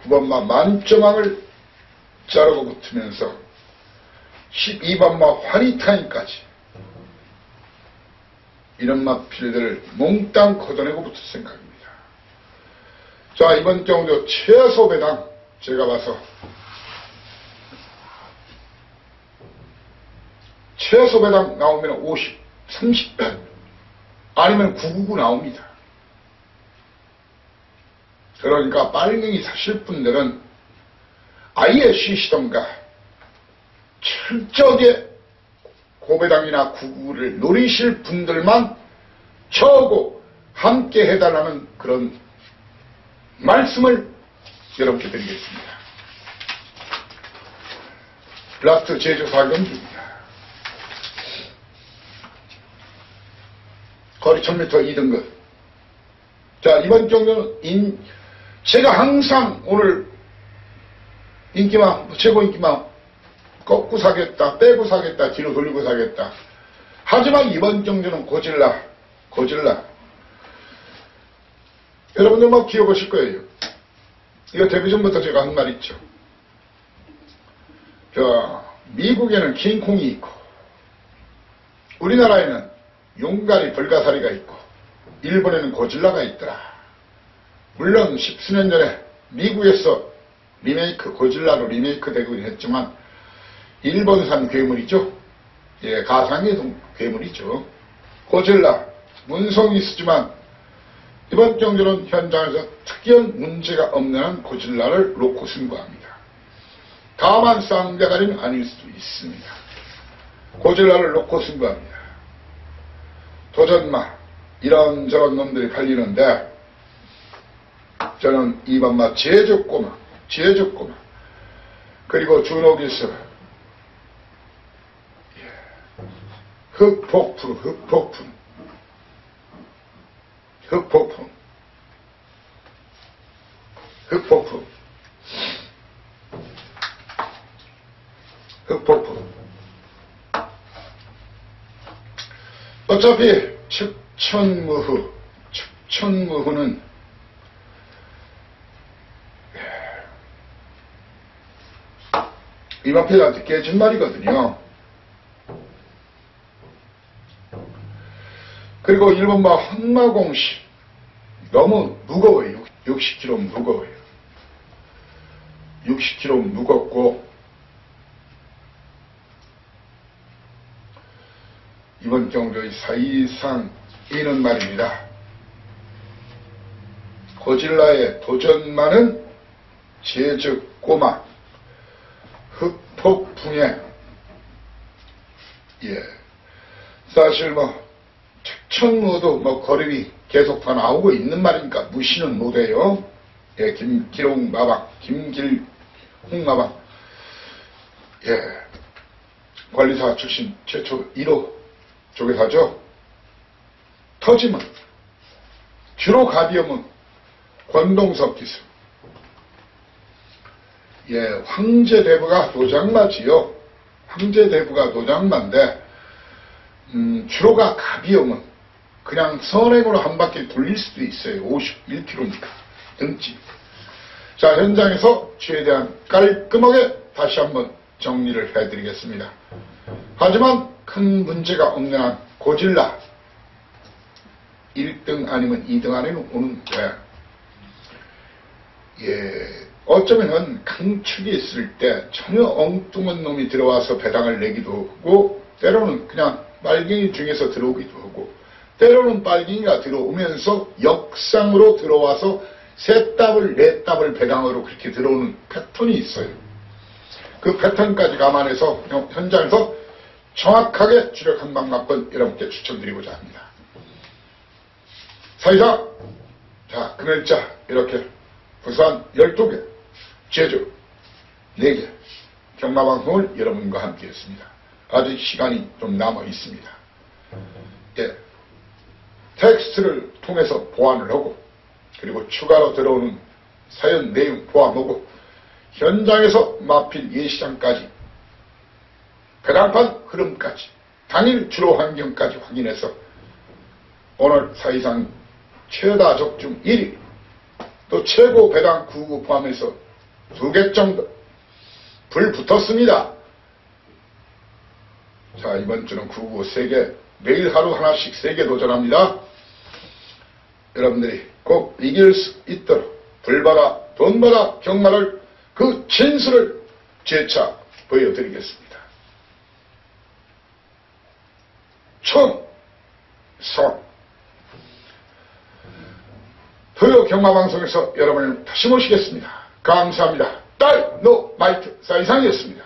9번마 만점왕을 자르고 붙으면서 12번마 화리타임까지 이런 마필들을 몽땅 걷어내고 붙을 생각입니다. 자, 이번 경우도 최소 배당 제가 봐서 최소 배당 나오면 50, 30배 아니면 999 나옵니다. 그러니까 빨갱이 사실 분들은 아예 쉬시던가 철저하게 고배당이나 999를 노리실 분들만 저하고 함께 해달라는 그런 말씀을 여러분께 드리겠습니다. 라스트 제조 사경주입니다. 거리 1000m 2등급. 자, 이번 경우는 제가 항상 오늘 인기만, 최고 인기만 꺾고 사겠다, 빼고 사겠다, 뒤로 돌리고 사겠다. 하지만 이번 경주는 고질라. 여러분들 뭐 기억하실 거예요. 이거 데뷔 전부터 제가 한 말 있죠. 미국에는 킹콩이 있고, 우리나라에는 용가리, 벌가사리가 있고, 일본에는 고질라가 있더라. 물론 10수년 전에 미국에서 고질라로 리메이크 되긴 했지만, 일본산 괴물이죠. 예, 가상의 괴물이죠. 고질라, 문성이 있지만, 이번 경주는 현장에서 특이한 문제가 없는 한 고질라를 놓고 승부합니다. 다만 쌍대가리는 아닐 수도 있습니다. 고질라를 놓고 승부합니다. 도전마, 이런저런 놈들이 팔리는데, 저는 이번마 제주꼬마, 그리고 준호기수, 흑폭풍, 어차피 측천무후는 이마필한테 깨진 말이거든요. 그리고 1번마 황마공시 너무 무거워요. 60kg 무거워요. 60kg 무겁고 이번 경주의 사이상 이는 말입니다. 고질라의 도전마는 제주꼬마 흑폭풍에 사실 측천무도 거립이 계속 더 나오고 있는 말이니까 무시는 못해요. 김길홍마방 관리사 출신 최초 1호 조계사죠. 터지면 주로 가비염은 권동석 기수. 황제대부가 도장마지요. 황제대부가 도장마인데 주로가 가비염은 그냥 선행으로 한 바퀴 돌릴 수도 있어요. 51km니까 등짐. 자, 현장에서 최대한 깔끔하게 다시 한번 정리를 해드리겠습니다. 하지만 큰 문제가 없는 한 고질라 1등 아니면 2등 안에는 오는데 어쩌면은 강축이 있을 때 전혀 엉뚱한 놈이 들어와서 배당을 내기도 하고 때로는 그냥 빨갱이 중에서 들어오기도 하고 때로는 빨갱이가 들어오면서 역상으로 들어와서 3답을 4답을 배당으로 그렇게 들어오는 패턴이 있어요. 그 패턴까지 감안해서 현장에서 정확하게 주력 한 방만큼 여러분께 추천드리고자 합니다. 사이다, 자, 금일자 이렇게 부산 12개, 제주 4개 경마방송을 여러분과 함께 했습니다. 아직 시간이 좀 남아 있습니다. 텍스트를 통해서 보완을 하고 그리고 추가로 들어오는 사연 내용 포함하고 현장에서 마필 예시장까지 배당판 흐름까지 당일 주로 환경까지 확인해서 오늘 사실상 최다 적중 1위, 또 최고 배당 9구 포함해서 2개 정도 불 붙었습니다. 자, 이번 주는 9구 3개, 매일 하루 하나씩 3개 도전합니다. 여러분들이 꼭 이길 수 있도록 불바다, 돈바다 경마를 그 진수를 재차 보여드리겠습니다. 총선 토요 경마방송에서 여러분을 다시 모시겠습니다. 감사합니다. 다이노마이트 사이상이었습니다.